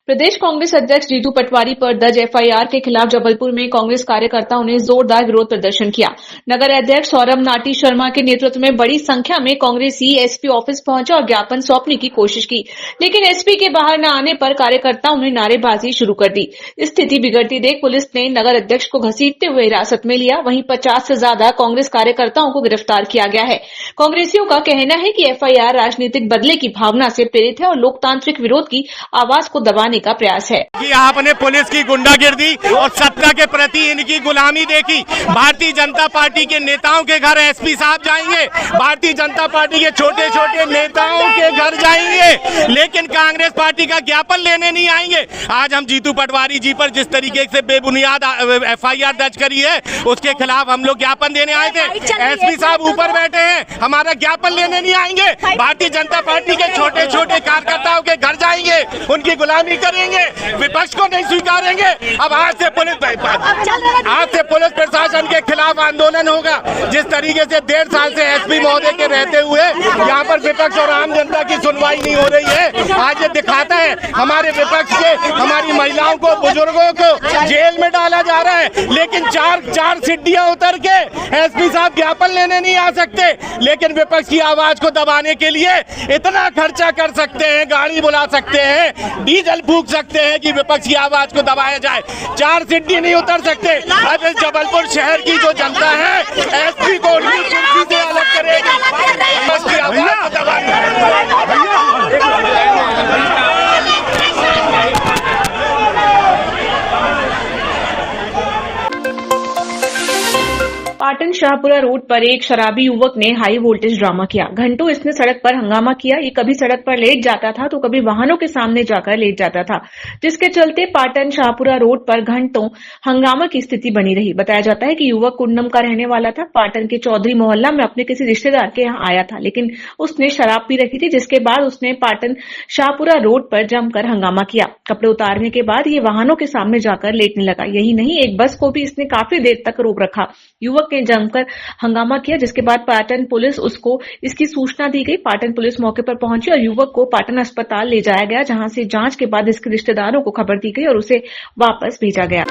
प्रदेश कांग्रेस अध्यक्ष जीतू पटवारी पर दर्ज एफआईआर के खिलाफ जबलपुर में कांग्रेस कार्यकर्ताओं ने जोरदार विरोध प्रदर्शन किया। नगर अध्यक्ष सौरभ नाटी शर्मा के नेतृत्व में बड़ी संख्या में कांग्रेसी एसपी ऑफिस पहुंचे और ज्ञापन सौंपने की कोशिश की, लेकिन एसपी के बाहर न आने पर कार्यकर्ताओं ने नारेबाजी शुरू कर दी। स्थिति बिगड़ती देख पुलिस ने नगर अध्यक्ष को घसीटते हुए हिरासत में लिया। वहीं 50 से ज्यादा कांग्रेस कार्यकर्ताओं को गिरफ्तार किया गया है। कांग्रेसियों का कहना है कि एफआईआर राजनीतिक बदले की भावना से प्रेरित है और लोकतांत्रिक विरोध की आवाज को दबाने का प्रयास है कि आपने पुलिस की गुंडागिर्दी और सत्ता के प्रति इनकी गुलामी देखी। भारतीय जनता पार्टी के नेताओं के घर एसपी साहब जाएंगे, भारतीय जनता पार्टी के छोटे छोटे नेताओं के घर जाएंगे, लेकिन कांग्रेस पार्टी का ज्ञापन लेने नहीं आएंगे। आज हम जीतू पटवारी जी पर जिस तरीके से बेबुनियाद एफआईआर दर्ज करी है, उसके खिलाफ हम लोग ज्ञापन देने आए थे। एसपी साहब ऊपर बैठे हैं, हमारा ज्ञापन लेने नहीं आएंगे। भारतीय जनता पार्टी के छोटे छोटे कार्यकर्ताओं के घर जाएंगे, उनकी गुलामी करेंगे, विपक्ष को नहीं स्वीकारेंगे। अब आज से पुलिस प्रशासन के खिलाफ आंदोलन होगा। जिस तरीके से 1.5 साल से एसपी महोदय के रहते हुए यहाँ पर विपक्ष और आम जनता की सुनवाई नहीं हो रही है, आज ये दिखाता है हमारे विपक्ष के, हमारी महिलाओं को, बुजुर्गों को जेल में डाला जा रहा है। लेकिन चार सीढ़ियां उतर के एसपी साहब ज्ञापन लेने नहीं आ सकते, लेकिन विपक्ष की आवाज को दबाने के लिए इतना खर्चा कर सकते हैं, गाड़ी बुला सकते हैं, डीजल फूंक सकते हैं कि विपक्ष की आवाज को दबाया जाए। 4 सीढ़ी नहीं उतर सकते। अब इस जबलपुर शहर की जो जनता है एसपी को उनकी कुर्सी से अलग करेगी, विपक्ष की आवाज को दबाएगी। पाटन शाहपुरा रोड पर एक शराबी युवक ने हाई वोल्टेज ड्रामा किया। घंटों इसने सड़क पर हंगामा किया। ये कभी सड़क पर लेट जाता था तो कभी वाहनों के सामने जाकर लेट जाता था, जिसके चलते पाटन शाहपुरा रोड पर घंटों हंगामा की स्थिति बनी रही। बताया जाता है कि युवक कुंडम का रहने वाला था। पाटन के चौधरी मोहल्ला में अपने किसी रिश्तेदार के यहाँ आया था, लेकिन उसने शराब पी रखी थी, जिसके बाद उसने पाटन शाहपुरा रोड पर जमकर हंगामा किया। कपड़े उतारने के बाद ये वाहनों के सामने जाकर लेटने लगा। यही नहीं, एक बस को भी इसने काफी देर तक रोक रखा। युवक ने जमकर हंगामा किया, जिसके बाद पाटन पुलिस उसको इसकी सूचना दी गई। पाटन पुलिस मौके पर पहुंची और युवक को पाटन अस्पताल ले जाया गया, जहां से जांच के बाद इसके रिश्तेदारों को खबर दी गई और उसे वापस भेजा गया।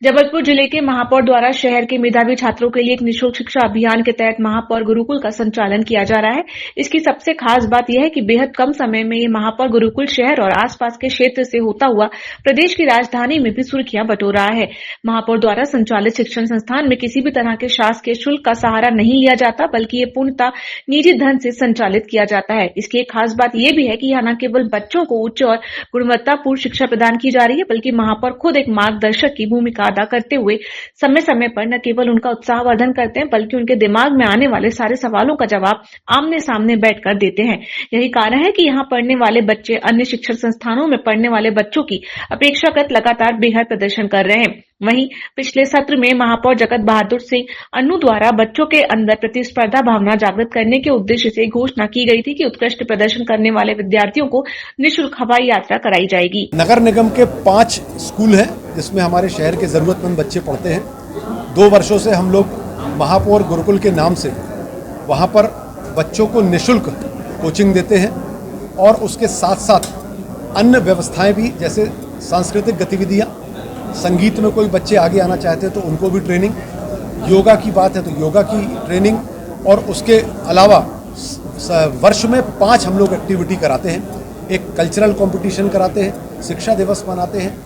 जबलपुर जिले के महापौर द्वारा शहर के मेधावी छात्रों के लिए एक निःशुल्क शिक्षा अभियान के तहत महापौर गुरुकुल का संचालन किया जा रहा है। इसकी सबसे खास बात यह है कि बेहद कम समय में ये महापौर गुरुकुल शहर और आसपास के क्षेत्र से होता हुआ प्रदेश की राजधानी में भी सुर्खियां बटोर रहा है। महापौर द्वारा संचालित शिक्षण संस्थान में किसी भी तरह के शासकीय शुल्क का सहारा नहीं लिया जाता, बल्कि ये पूर्णतः निजी धन से संचालित किया जाता है। इसकी एक खास बात यह भी है कि यहाँ न केवल बच्चों को उच्च और गुणवत्तापूर्ण शिक्षा प्रदान की जा रही है, बल्कि महापौर खुद एक मार्गदर्शक की भूमिका अदा करते हुए समय समय पर न केवल उनका उत्साहवर्धन करते हैं, बल्कि उनके दिमाग में आने वाले सारे सवालों का जवाब आमने सामने बैठकर देते हैं। यही कारण है कि यहाँ पढ़ने वाले बच्चे अन्य शिक्षण संस्थानों में पढ़ने वाले बच्चों की अपेक्षाकृत लगातार बेहद प्रदर्शन कर रहे हैं। वहीं पिछले सत्र में महापौर जगत बहादुर सिंह अन्नू द्वारा बच्चों के अंदर प्रतिस्पर्धा भावना जागृत करने के उद्देश्य से घोषणा की गई थी कि उत्कृष्ट प्रदर्शन करने वाले विद्यार्थियों को निःशुल्क हवाई यात्रा कराई जाएगी। नगर निगम के 5 स्कूल हैं जिसमें हमारे शहर के जरूरतमंद बच्चे पढ़ते हैं। 2 वर्षों से हम लोग महापौर गुरुकुल के नाम से वहाँ पर बच्चों को निःशुल्क कोचिंग देते हैं और उसके साथ साथ अन्य व्यवस्थाएं भी, जैसे सांस्कृतिक गतिविधियाँ, संगीत में कोई बच्चे आगे आना चाहते हैं तो उनको भी ट्रेनिंग, योगा की बात है तो योगा की ट्रेनिंग, और उसके अलावा वर्ष में 5 हम लोग एक्टिविटी कराते हैं। एक कल्चरल कंपटीशन कराते हैं, शिक्षा दिवस मनाते हैं,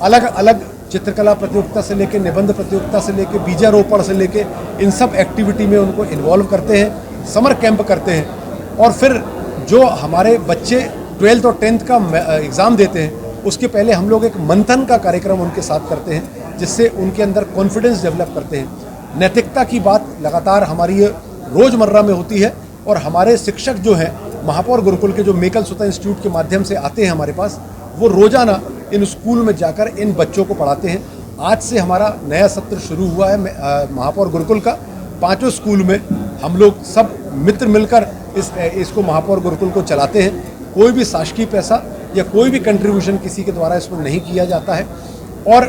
अलग अलग चित्रकला प्रतियोगिता से लेकर निबंध प्रतियोगिता से लेकर बीजारोपण से लेकर इन सब एक्टिविटी में उनको इन्वॉल्व करते हैं, समर कैंप करते हैं। और फिर जो हमारे बच्चे 12th और 10th का एग्ज़ाम देते हैं उसके पहले हम लोग एक मंथन का कार्यक्रम उनके साथ करते हैं, जिससे उनके अंदर कॉन्फिडेंस डेवलप करते हैं। नैतिकता की बात लगातार हमारी रोज़मर्रा में होती है और हमारे शिक्षक जो हैं महापौर गुरुकुल के, जो मेकल सुता इंस्टीट्यूट के माध्यम से आते हैं हमारे पास, वो रोज़ाना इन स्कूल में जाकर इन बच्चों को पढ़ाते हैं। आज से हमारा नया सत्र शुरू हुआ है महापौर गुरुकुल का। 5 स्कूल में हम लोग सब मित्र मिलकर इसको महापौर गुरुकुल को चलाते हैं। कोई भी शासकीय पैसा या कोई भी कंट्रीब्यूशन किसी के द्वारा इसमें नहीं किया जाता है। और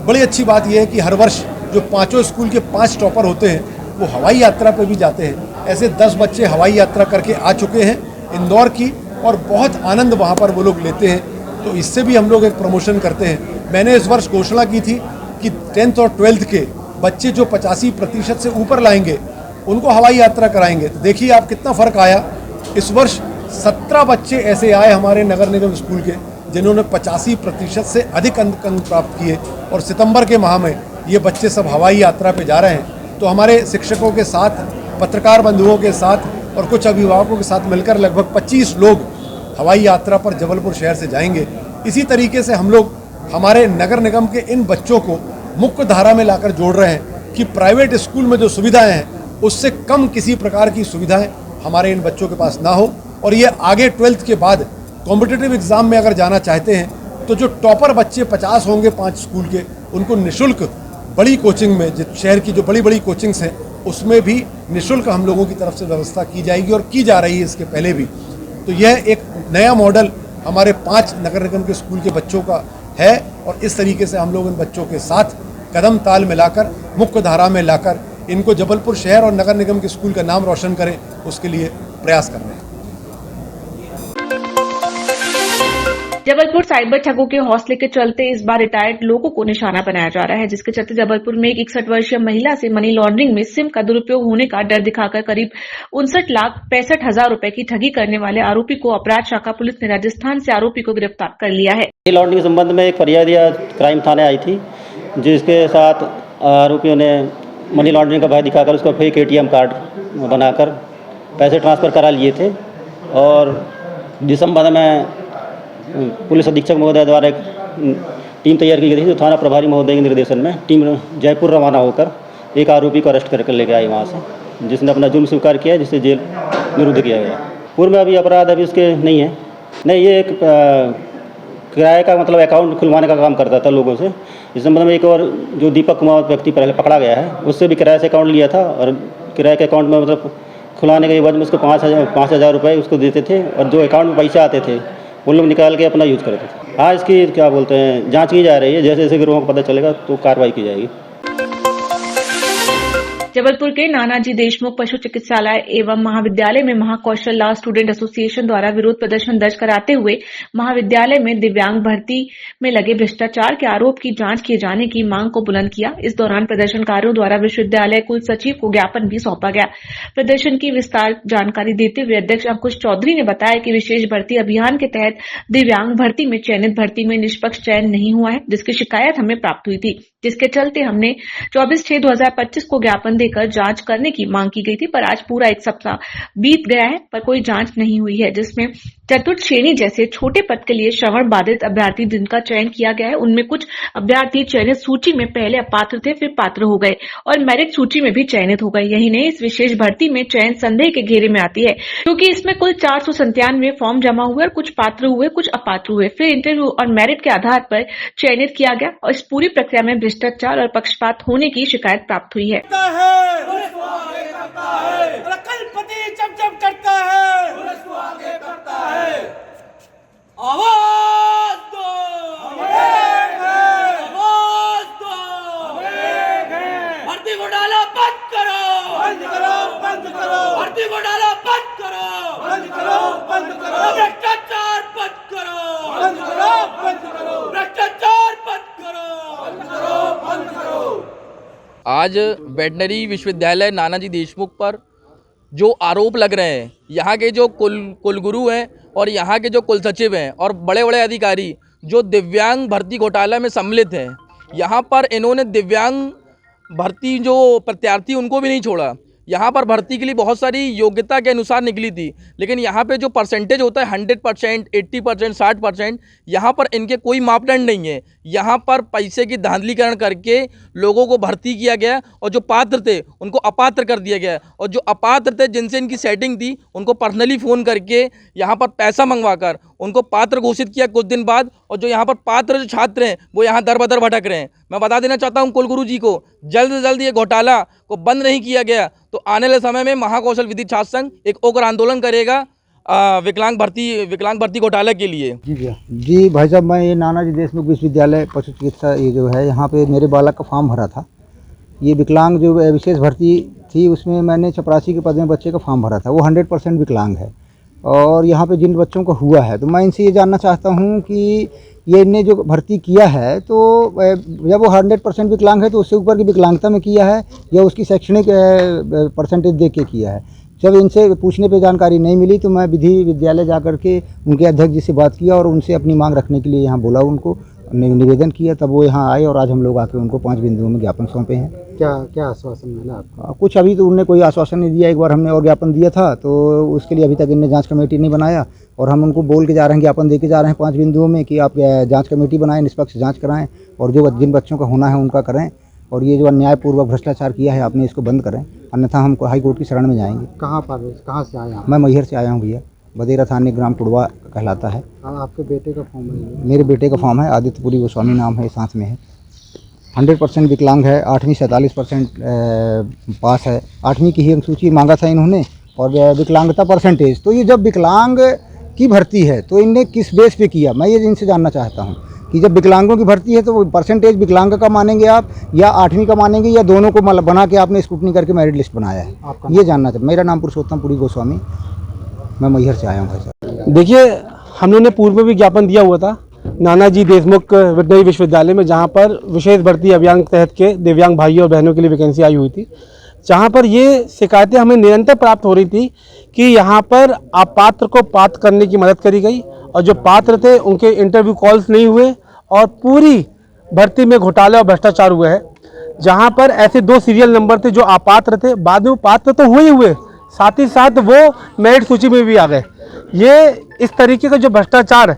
बड़ी अच्छी बात यह है कि हर वर्ष जो 5 स्कूल के 5 टॉपर होते हैं वो हवाई यात्रा पर भी जाते हैं। ऐसे 10 बच्चे हवाई यात्रा करके आ चुके हैं। इंदौर की और बहुत आनंद वहाँ पर वो लोग लेते हैं। तो इससे भी हम लोग एक प्रमोशन करते हैं। मैंने इस वर्ष घोषणा की थी कि 10th और 12th के बच्चे जो 85% से ऊपर लाएंगे उनको हवाई यात्रा कराएंगे। तो देखिए आप कितना फ़र्क आया। इस वर्ष 17 बच्चे ऐसे आए हमारे नगर निगम स्कूल के जिन्होंने 85% से अधिक अंक प्राप्त किए, और सितंबर के माह में ये बच्चे सब हवाई यात्रा पे जा रहे हैं। तो हमारे शिक्षकों के साथ, पत्रकार बंधुओं के साथ और कुछ अभिभावकों के साथ मिलकर लगभग 25 लोग हवाई यात्रा पर जबलपुर शहर से जाएंगे। इसी तरीके से हम लोग हमारे नगर निगम के इन बच्चों को मुख्य धारा में लाकर जोड़ रहे हैं कि प्राइवेट स्कूल में जो सुविधाएं हैं उससे कम किसी प्रकार की सुविधाएं हमारे इन बच्चों के पास ना हो। और ये आगे 12th के बाद कॉम्पिटिटिव एग्जाम में अगर जाना चाहते हैं तो जो टॉपर बच्चे 50 होंगे 5 स्कूल के, उनको निःशुल्क बड़ी कोचिंग में, जो शहर की जो बड़ी बड़ी कोचिंग्स हैं उसमें भी निःशुल्क हम लोगों की तरफ से व्यवस्था की जाएगी और की जा रही है इसके पहले भी। तो यह एक नया मॉडल हमारे 5 नगर निगम के स्कूल के बच्चों का है, और इस तरीके से हम लोग इन बच्चों के साथ कदम ताल मिलाकर मुख्य धारा में लाकर इनको जबलपुर शहर और नगर निगम के स्कूल का नाम रोशन करें, उसके लिए प्रयास कर रहे हैं। जबलपुर साइबर ठगों के हौसले के चलते इस बार रिटायर्ड लोगों को निशाना बनाया जा रहा है, जिसके चलते जबलपुर में एक 61 वर्षीय महिला से मनी लॉन्ड्रिंग में सिम का दुरुपयोग होने का डर दिखाकर करीब 59,65,000 रुपए की ठगी करने वाले आरोपी को अपराध शाखा पुलिस ने राजस्थान से आरोपी को गिरफ्तार कर लिया है। मनी लॉन्ड्रिंग के संबंध में एक फरियाद क्राइम थाने आई थी, जिसके साथ आरोपियों ने मनी लॉन्ड्रिंग का भय दिखाकर उसका फेक ATM कार्ड बनाकर पैसे ट्रांसफ़र करा लिए थे, और जिस संबंध में पुलिस अधीक्षक महोदय द्वारा एक टीम तैयार की गई थी, जो थाना प्रभारी महोदय के निर्देशन में टीम जयपुर रवाना होकर एक आरोपी को अरेस्ट करके लेके आई वहाँ से, जिसने अपना जुर्म स्वीकार किया, जिससे जेल निरुद्ध किया गया। पूर्व में अभी अपराध अभी उसके नहीं है। नहीं, ये एक किराए का मतलब अकाउंट खुलवाने का काम करता था लोगों से। इस संबंध में एक और जो दीपक कुमार व्यक्ति पहले पकड़ा गया है, उससे भी किराए से अकाउंट लिया था, और किराए के अकाउंट में मतलब खुलाने के बाद में उसको 5,000 रुपये उसको देते थे, और जो अकाउंट में पैसे आते थे वो लोग निकाल के अपना यूज करते थे। हाँ, इसकी क्या बोलते हैं, जांच की जा रही है। जैसे जैसे गिरोह को पता चलेगा तो कार्रवाई की जाएगी। जबलपुर के नानाजी देशमुख पशु चिकित्सालय एवं महाविद्यालय में महाकौशल लॉ स्टूडेंट एसोसिएशन द्वारा विरोध प्रदर्शन दर्ज कराते हुए महाविद्यालय में दिव्यांग भर्ती में लगे भ्रष्टाचार के आरोप की जांच किए जाने की मांग को बुलंद किया। इस दौरान प्रदर्शनकारियों द्वारा विश्वविद्यालय कुल सचिव को ज्ञापन भी सौंपा गया। प्रदर्शन की विस्तार जानकारी देते हुए अध्यक्ष अंकुश चौधरी ने बताया कि विशेष भर्ती अभियान के तहत दिव्यांग भर्ती में चयनित भर्ती में निष्पक्ष चयन नहीं हुआ है, जिसकी शिकायत हमें प्राप्त हुई थी, जिसके चलते हमने 24/6/2025 को ज्ञापन देकर जांच करने की मांग की गई थी। पर आज पूरा 1 सप्ताह बीत गया है पर कोई जांच नहीं हुई है, जिसमें चतुर्थ श्रेणी जैसे छोटे पद के लिए श्रवण बाधित अभ्यर्थी जिनका चयन किया गया है, उनमें कुछ अभ्यर्थी चयनित सूची में पहले अपात्र थे, फिर पात्र हो गए और मेरिट सूची में भी चयनित हो गए। यही नहीं, इस विशेष भर्ती में चयन संदेह के घेरे में आती है, क्योंकि इसमें कुल 497 फॉर्म जमा हुए और कुछ पात्र हुए, कुछ अपात्र हुए, फिर इंटरव्यू और मेरिट के आधार पर चयनित किया गया, और इस पूरी प्रक्रिया में भ्रष्टाचार और पक्षपात होने की शिकायत प्राप्त हुई है। कलपति जब करता है, पुलिस को आगे करता है। आवाज दो, आवाज दो, भर्ती घोटाला बंद करो, बंद करो, बंद करो, भर्ती घोटाला बंद करो, बंद करो, बंद करो, भ्रष्टाचार बंद करो, बंद करो, बंद करो, भ्रष्टाचार बंद करो, बंद करो, बंद करो। आज वेटनरी विश्वविद्यालय नानाजी देशमुख पर जो आरोप लग रहे हैं, यहाँ के जो कुलगुरु हैं और यहाँ के जो कुल सचिव हैं और बड़े बड़े अधिकारी जो दिव्यांग भर्ती घोटाला में सम्मिलित हैं, यहाँ पर इन्होंने दिव्यांग भर्ती जो प्रत्यार्थी उनको भी नहीं छोड़ा। यहाँ पर भर्ती के लिए बहुत सारी योग्यता के अनुसार निकली थी, लेकिन यहाँ पे जो परसेंटेज होता है 100%, 80%, 60%, यहाँ पर इनके कोई मापदंड नहीं है। यहाँ पर पैसे की धांधलीकरण करके लोगों को भर्ती किया गया और जो पात्र थे उनको अपात्र कर दिया गया, और जो अपात्र थे जिनसे इनकी सेटिंग थी उनको पर्सनली फ़ोन करके यहाँ पर पैसा मंगवाकर उनको पात्र घोषित किया कुछ दिन बाद, और जो यहाँ पर पात्र जो छात्र हैं वो यहाँ दर बदर भटक रहे हैं। मैं बता देना चाहता हूँ कुलगुरु जी को, जल्द से जल्द ये घोटाला को बंद नहीं किया गया तो आने वाले समय में महाकौशल विधि छात्र संघ एक उग्र आंदोलन करेगा विकलांग भर्ती घोटाला के लिए। जी भैया, जी भाई साहब, मैं ये नानाजी देशमुख विश्वविद्यालय पशु चिकित्सा ये जो है यहाँ पे मेरे बालक का फॉर्म भरा था। ये विकलांग जो विशेष भर्ती थी उसमें मैंने चपरासी के पद में बच्चे का फॉर्म भरा था। वो 100% विकलांग है। और यहाँ पे जिन बच्चों को हुआ है, तो मैं इनसे ये जानना चाहता हूँ कि ये इनने जो भर्ती किया है तो जब वो 100% विकलांग है तो उससे ऊपर की विकलांगता में किया है या उसकी शैक्षणिक परसेंटेज देख के किया है। जब इनसे पूछने पे जानकारी नहीं मिली तो मैं विधि विद्यालय जा कर के उनके अध्यक्ष जी से बात किया और उनसे अपनी मांग रखने के लिए यहाँ बोला, उनको निवेदन किया, तब वो यहाँ आए और आज हम लोग आके उनको 5 बिंदुओं में ज्ञापन सौंपे हैं। क्या आश्वासन मिला आपको? कुछ अभी तो उन्होंने कोई आश्वासन नहीं दिया। एक बार हमने और ज्ञापन दिया था तो उसके लिए अभी तक इनने जांच कमेटी नहीं बनाया और हम उनको बोल के जा रहे हैं, ज्ञापन दे के जा रहे हैं 5 बिंदुओं में कि आप जांच कमेटी बनाएं, निष्पक्ष जांच कराएं और जो जिन बच्चों का होना है उनका करें और ये जो अन्यायपूर्वक भ्रष्टाचार किया है आपने इसको बंद करें, अन्यथा हम हाई कोर्ट की शरण में जाएंगे। कहाँ से आए आप? मैं मैहर से आया हूँ भैया, बदेरा थाने ग्राम टुड़वा कहलाता है। आपके बेटे का फॉर्म है? मेरे बेटे का फॉर्म है, आदित्यपुरी गोस्वामी नाम है, साथ में है। 100% विकलांग है, 8वीं 47% पास है। 8वीं की ही अनुसूची मांगा था इन्होंने और विकलांगता परसेंटेज। तो ये जब विकलांग की भर्ती है तो इनने किस बेस पे किया, मैं ये इनसे जानना चाहता हूँ कि जब विकलांगों की भर्ती है तो वो परसेंटेज विकलांग का मानेंगे आप या 8वीं का मानेंगे या दोनों को बना के आपने स्क्रूटनी करके मेरिट लिस्ट बनाया है, ये जानना चाहता। मेरा नाम पुरुषोत्तमपुरी गोस्वामी, मैं मैहर से आया हूँ भाई साहब। देखिए, हम लोगों ने पूर्व में भी ज्ञापन दिया हुआ था नानाजी देशमुख वेटनरी विश्वविद्यालय में, जहाँ पर विशेष भर्ती अभियान के तहत के दिव्यांग भाइयों और बहनों के लिए वैकेंसी आई हुई थी, जहाँ पर ये शिकायतें हमें निरंतर प्राप्त हो रही थी कि यहाँ पर अपात्र को पात्र करने की मदद करी गई और जो पात्र थे उनके इंटरव्यू कॉल्स नहीं हुए और पूरी भर्ती में घोटाले और भ्रष्टाचार हुए है। जहाँ पर ऐसे 2 सीरियल नंबर थे जो अपात्र थे, बाद में वो पात्र तो हुए, साथ ही साथ वो मेरिट सूची में भी आ गए। ये इस तरीके का जो भ्रष्टाचार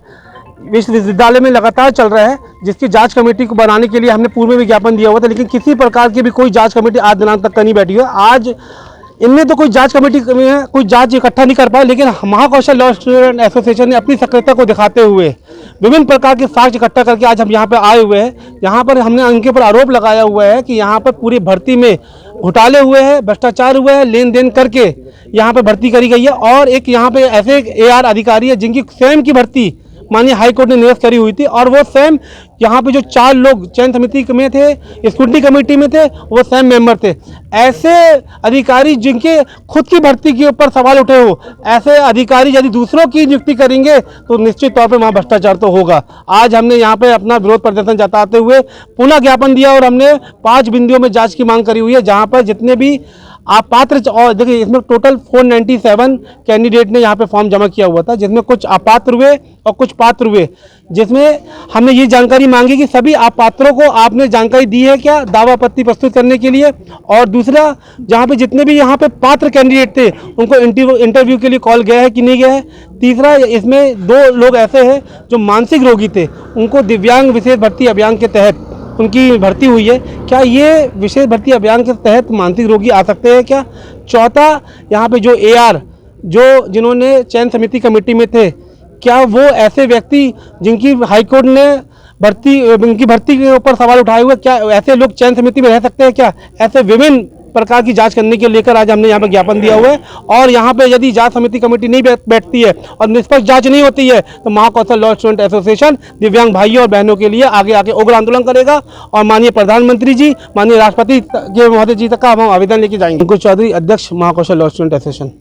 विश्वविद्यालय में लगातार चल रहा है, जिसकी जांच कमेटी को बनाने के लिए हमने पूर्व में भी ज्ञापन दिया हुआ था, लेकिन किसी प्रकार की भी कोई जांच कमेटी आज दिनांक तक का नहीं बैठी है। आज इनमें तो कोई जांच कमेटी में कोई जांच इकट्ठा नहीं कर पाए, लेकिन महाकौशल लॉ स्टूडेंट एसोसिएशन ने अपनी सक्रियता को दिखाते हुए विभिन्न प्रकार के साक्ष्य इकट्ठा करके आज हम यहाँ पर आए हुए हैं। यहाँ पर हमने उनके ऊपर आरोप लगाया हुआ है कि यहाँ पर पूरी भर्ती में घोटाले हुए हैं, भ्रष्टाचार हुए हैं, लेन देन करके यहाँ पर भर्ती करी गई है। और एक यहाँ पे ऐसे AR अधिकारी है जिनकी स्वयं की भर्ती माननीय हाई कोर्ट ने निरस्त करी हुई थी और वो स्वयं यहाँ पे जो 4 लोग चयन समिति में थे, स्क्रूटनी कमेटी में थे, वो स्वयं मेंबर थे। ऐसे अधिकारी जिनके खुद की भर्ती के ऊपर सवाल उठे हो, ऐसे अधिकारी यदि दूसरों की नियुक्ति करेंगे तो निश्चित तौर पे वहाँ भ्रष्टाचार तो होगा। आज हमने यहाँ पे अपना विरोध प्रदर्शन जताते हुए पुनः ज्ञापन दिया और हमने 5 बिंदुओं में जाँच की मांग करी हुई है, जहाँ पर जितने भी आप पात्र, और देखिए इसमें टोटल 497 कैंडिडेट ने यहाँ पे फॉर्म जमा किया हुआ था, जिसमें कुछ अपात्र हुए और कुछ पात्र हुए, जिसमें हमने ये जानकारी मांगी कि सभी अपात्रों को आपने जानकारी दी है क्या दावा आपत्ति प्रस्तुत करने के लिए। और दूसरा, जहाँ पे जितने भी यहाँ पे पात्र कैंडिडेट थे उनको इंटरव्यू के लिए कॉल गया है कि नहीं गया है। तीसरा, इसमें 2 लोग ऐसे हैं जो मानसिक रोगी थे, उनको दिव्यांग विशेष भर्ती अभियान के तहत उनकी भर्ती हुई है, क्या ये विशेष भर्ती अभियान के तहत मानसिक रोगी आ सकते हैं क्या। चौथा, यहाँ पे जो AR जिन्होंने चयन समिति कमेटी में थे, क्या वो ऐसे व्यक्ति जिनकी हाईकोर्ट ने उनकी भर्ती के ऊपर सवाल उठाए हुए, क्या ऐसे लोग चयन समिति में रह सकते हैं क्या। ऐसे विभिन्न प्रकार की जांच करने के लेकर आज हमने यहाँ पर ज्ञापन दिया हुआ है। और यहाँ पे यदि जांच समिति कमेटी नहीं बैठती है और निष्पक्ष जांच नहीं होती है तो महाकौशल लॉ स्टूडेंट एसोसिएशन दिव्यांग भाइयों और बहनों के लिए आगे उग्र आंदोलन करेगा और माननीय प्रधानमंत्री जी, माननीय राष्ट्रपति के महोदय जी तक का हम आवेदन लेके जाएंगे। अंकुश चौधरी, अध्यक्ष Mahakaushal law student association.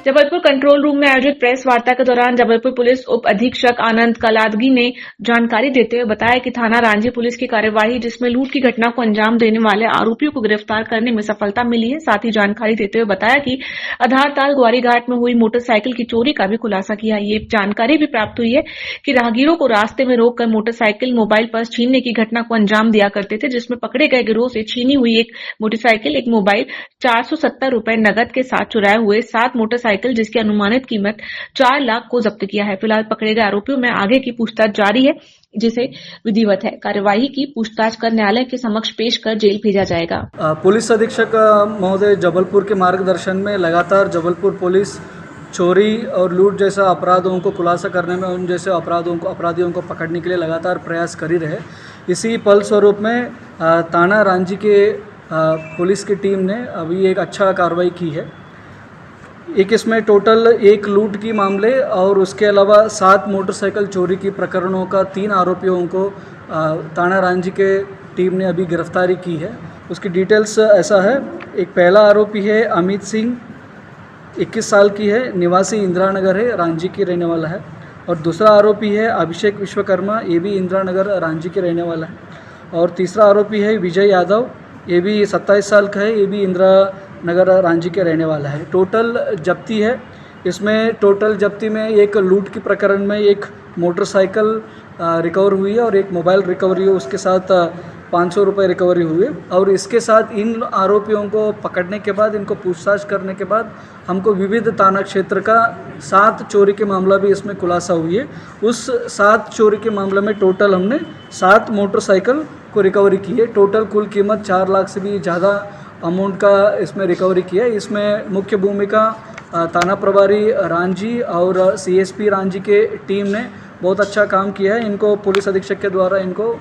Jabalpur control room में आयोजित प्रेस वार्ता के दौरान जबलपुर पुलिस उप अधीक्षक आनंद कलादगी ने जानकारी देते हुए बताया कि थाना रांझी पुलिस की कार्यवाही जिसमें लूट की घटना को अंजाम देने वाले आरोपियों को गिरफ्तार करने में सफलता मिली है। साथ ही जानकारी देते हुए बताया कि आधारताल ग्वारीघाट में हुई मोटरसाइकिल की चोरी का भी खुलासा किया। ये जानकारी भी प्राप्त हुई है कि राहगीरों को रास्ते में रोककर मोटरसाइकिल, मोबाइल पर्स छीनने की घटना को अंजाम दिया करते थे, जिसमें पकड़े गए गिरोह से छीनी हुई एक मोटरसाइकिल, एक मोबाइल, 470 रुपए नगद के साथ चुराए हुए 7 मोटरसाइकिल जिसकी अनुमानित कीमत 4 लाख को जब्त किया है। फिलहाल पकड़े गए आरोपियों में आगे की पूछताछ जारी है, जिसे विधिवत है कार्यवाही की पूछताछ कर न्यायालय के समक्ष पेश कर जेल भेजा जाएगा। पुलिस अधीक्षक महोदय जबलपुर के मार्गदर्शन में लगातार जबलपुर पुलिस चोरी और लूट जैसा अपराधों को खुलासा करने में, उन जैसे अपराधियों को पकड़ने के लिए लगातार प्रयास कर ही रहे। इसी फलस्वरूप में थाना रांझी के पुलिस की टीम ने अभी एक अच्छा कार्रवाई की है। एक इसमें टोटल 1 लूट की मामले और उसके अलावा 7 मोटरसाइकिल चोरी की प्रकरणों का 3 आरोपियों को थाना रांझी के टीम ने अभी गिरफ्तारी की है। उसकी डिटेल्स ऐसा है, एक पहला आरोपी है अमित सिंह, 21 साल की है, निवासी इंदिरा नगर है, रांची की रहने वाला है। और दूसरा आरोपी है अभिषेक विश्वकर्मा, ये भी इंदिरा नगर रांची के रहने वाला है। और तीसरा आरोपी है विजय यादव, ये भी 27 साल का है, ये भी इंदिरा नगर रांची के रहने वाला है। टोटल जब्ती है, इसमें टोटल जब्ती में एक लूट के प्रकरण में एक मोटरसाइकिल रिकवर हुई है और एक मोबाइल रिकवरी है, उसके साथ 500 रुपये रिकवरी हुए। और इसके साथ इन आरोपियों को पकड़ने के बाद, इनको पूछताछ करने के बाद हमको विविध थाना क्षेत्र का 7 चोरी के मामला भी इसमें खुलासा हुई है। उस 7 चोरी के मामले में टोटल हमने 7 मोटरसाइकिल को रिकवरी की है। टोटल कुल कीमत 4 लाख से भी ज़्यादा अमाउंट का इसमें रिकवरी किया है। इसमें मुख्य भूमिका थाना प्रभारी रांची और CSP रांची के टीम ने बहुत अच्छा काम किया है। इनको पुलिस अधीक्षक के द्वारा इनको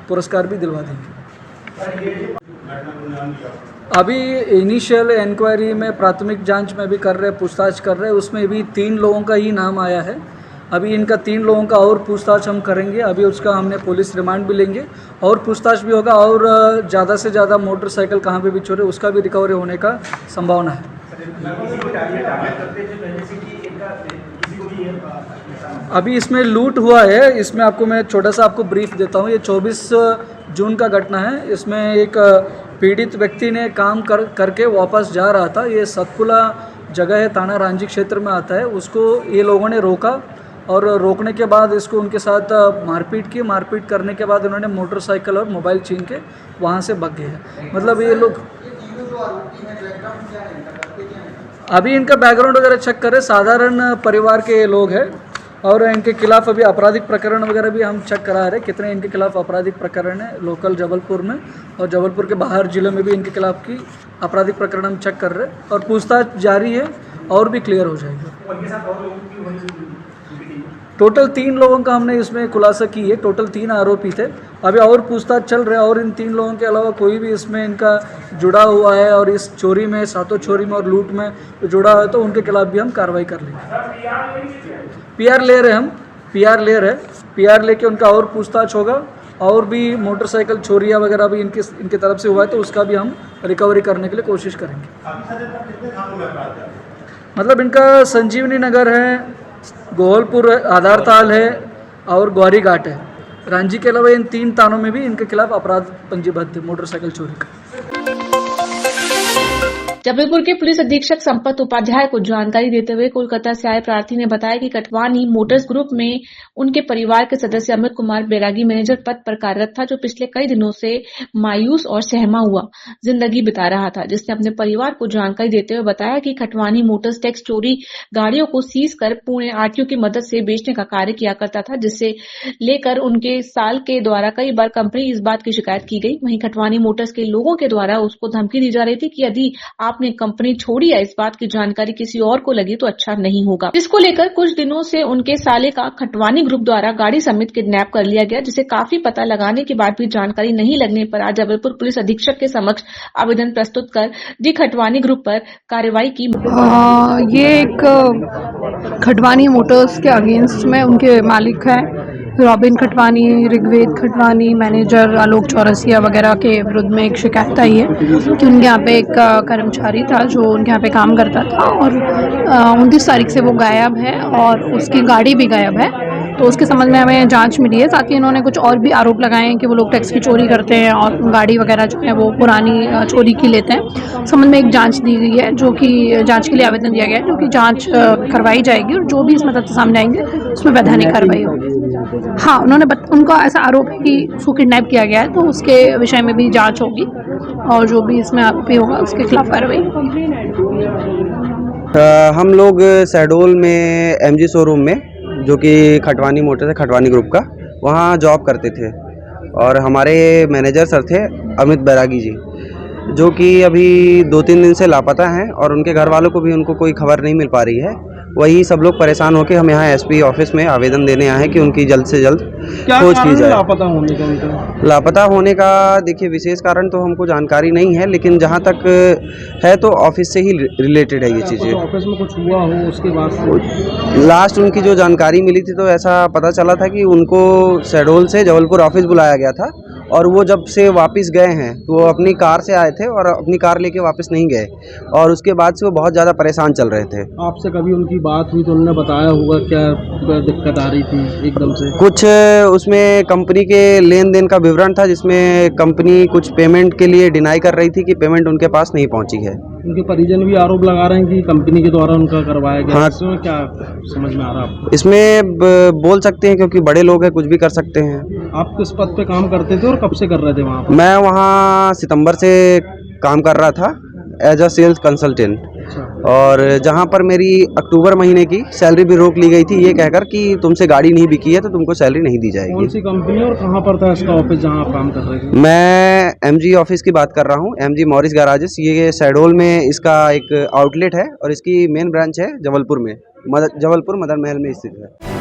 पुरस्कार भी दिलवा देंगे। अभी इनिशियल इंक्वायरी में प्राथमिक जांच में भी कर रहे, पूछताछ कर रहे, उसमें भी 3 लोगों का ही नाम आया है। अभी इनका 3 लोगों का और पूछताछ हम करेंगे। अभी उसका हमने पुलिस रिमांड भी लेंगे और पूछताछ भी होगा और ज़्यादा से ज़्यादा मोटरसाइकिल कहाँ पे भी चोरे उसका भी रिकवरी होने का संभावना है। अभी इसमें लूट हुआ है, इसमें आपको मैं छोटा सा आपको ब्रीफ देता हूँ। ये 24 जून का घटना है। इसमें एक पीड़ित व्यक्ति ने काम करके वापस जा रहा था। ये सतपुला जगह है, थाना रांची क्षेत्र में आता है। उसको ये लोगों ने रोका और रोकने के बाद इसको उनके साथ मारपीट की। मारपीट करने के बाद उन्होंने मोटरसाइकिल और मोबाइल छीन के वहाँ से भाग गए। मतलब ये लोग अभी इनका बैकग्राउंड वगैरह चेक करें, साधारण परिवार के लोग हैं और इनके खिलाफ अभी आपराधिक प्रकरण वगैरह भी हम चेक करा रहे हैं। कितने इनके खिलाफ आपराधिक प्रकरण है लोकल जबलपुर में और जबलपुर के बाहर जिले में भी इनके खिलाफ की आपराधिक प्रकरण हम चेक कर रहे हैं और पूछताछ जारी है और भी क्लियर हो जाएगी। टोटल 3 लोगों का हमने इसमें खुलासा की है। टोटल 3 आरोपी थे। अभी और पूछताछ चल रहा है और इन 3 लोगों के अलावा कोई भी इसमें इनका जुड़ा हुआ है और इस चोरी में, 7 चोरी में और लूट में जुड़ा है तो उनके खिलाफ भी हम कार्रवाई कर लेंगे। PR ले रहे हम, PR लेके उनका और पूछताछ होगा और भी मोटरसाइकिल चोरियाँ वगैरह भी इनके तरफ से हुआ है तो उसका भी हम रिकवरी करने के लिए कोशिश करेंगे। मतलब इनका संजीवनी नगर है, गोहलपुर आधारताल है और ग्वारी घाट है। रांची के अलावा इन 3 थानों में भी इनके खिलाफ अपराध पंजीबद्ध है मोटरसाइकिल चोरी का। जबलपुर के पुलिस अधीक्षक संपत उपाध्याय को जानकारी देते हुए कोलकाता से आए प्रार्थी ने बताया कि कटवानी मोटर्स ग्रुप में उनके परिवार के सदस्य अमित कुमार बैरागी मैनेजर पद पर कार्यरत था, जो पिछले कई दिनों से मायूस और सहमा हुआ जिंदगी बिता रहा था, जिसने अपने परिवार को जानकारी देते हुए बताया कि खटवानी मोटर्स टैक्स चोरी गाड़ियों को सीज कर पुणे RTO की मदद से बेचने का कार्य किया करता था, जिससे लेकर उनके साल के द्वारा कई बार कंपनी इस बात की शिकायत की गई। वहीं खटवानी मोटर्स के लोगों के द्वारा उसको धमकी दी जा रही थी कि यदि आपने कंपनी छोड़ी है, इस बात की जानकारी किसी और को लगी तो अच्छा नहीं होगा। इसको लेकर कुछ दिनों से उनके साले का खटवानी ग्रुप द्वारा गाड़ी समेत किडनैप कर लिया गया, जिसे काफी पता लगाने के बाद भी जानकारी नहीं लगने पर आज जबलपुर पुलिस अधीक्षक के समक्ष आवेदन प्रस्तुत कर डी खटवानी ग्रुप पर कार्रवाई की। ये एक खटवानी मोटर्स के अगेंस्ट में उनके मालिक है रॉबिन खटवानी, ऋग्वेद खटवानी, मैनेजर आलोक चौरसिया वगैरह के विरुद्ध में एक शिकायत आई है कि उनके यहाँ पे एक कर्मचारी था जो उनके यहाँ पे काम करता था और 29 तारीख से वो गायब है और उसकी गाड़ी भी गायब है। तो उसके संबंध में हमें जांच मिली है। साथ ही इन्होंने कुछ और भी आरोप लगाए हैं कि वो लोग टैक्स की चोरी करते हैं और गाड़ी वगैरह जो है वो पुरानी चोरी की लेते हैं। संबंध में एक जांच दी गई है, जो कि जांच के लिए आवेदन दिया गया है, जो कि जांच करवाई जाएगी और जो भी इसमें तथ्य सामने आएंगे उसमें वैधानिक कार्रवाई होगी। हाँ, उनका ऐसा आरोप है कि उसको किडनैप किया गया है, तो उसके विषय में भी जाँच होगी और जो भी इसमें आरोपी होगा उसके खिलाफ कार्रवाई होगी। हम लोग शहडोल में MG शोरूम में, जो कि खटवानी मोटर्स है, खटवानी ग्रुप का, वहाँ जॉब करते थे और हमारे मैनेजर सर थे अमित बैरागी जी, जो कि अभी 2-3 दिन से लापता हैं और उनके घर वालों को भी उनको कोई खबर नहीं मिल पा रही है। वही सब लोग परेशान होकर हम यहाँ SP ऑफिस में आवेदन देने आए हैं कि उनकी जल्द से जल्द खोज की जाए। लापता होने का देखिए विशेष कारण तो हमको जानकारी नहीं है, लेकिन जहाँ तक है तो ऑफिस से ही रिलेटेड है ये चीज़ें। ऑफिस में कुछ हुआ हो उसके बाद लास्ट उनकी जो जानकारी मिली थी तो ऐसा पता चला था कि उनको शहडोल से जबलपुर ऑफिस बुलाया गया था और वो जब से वापस गए हैं तो वो अपनी कार से आए थे और अपनी कार लेके वापस नहीं गए, और उसके बाद से वो बहुत ज़्यादा परेशान चल रहे थे। आपसे कभी उनकी बात हुई तो उन्होंने बताया होगा क्या दिक्कत आ रही थी एकदम से? कुछ उसमें कंपनी के लेन देन का विवरण था, जिसमें कंपनी कुछ पेमेंट के लिए डिनाई कर रही थी कि पेमेंट उनके पास नहीं पहुंची है। उनके परिजन भी आरोप लगा रहे हैं कि कंपनी के द्वारा उनका करवाया गया। हाँ। इसमें क्या समझ में आ रहा है आपको? इसमें बोल सकते हैं, क्योंकि बड़े लोग हैं, कुछ भी कर सकते हैं। आप किस पद पे काम करते थे और कब से कर रहे थे वहाँ पर? मैं वहाँ सितंबर से काम कर रहा था एज अ सेल्स कंसल्टेंट, और जहाँ पर मेरी अक्टूबर महीने की सैलरी भी रोक ली गई थी, ये कहकर कि तुमसे गाड़ी नहीं बिकी है तो तुमको सैलरी नहीं दी जाएगी। कौन सी कंपनी और कहाँ पर था इसका ऑफिस जहाँ आप काम कर रहे थे? मैं MG ऑफिस की बात कर रहा हूँ, MG मॉरिस गैराजेस। ये शहडोल में इसका एक आउटलेट है और इसकी मेन ब्रांच है जबलपुर में, जबलपुर मदन महल में स्थित है।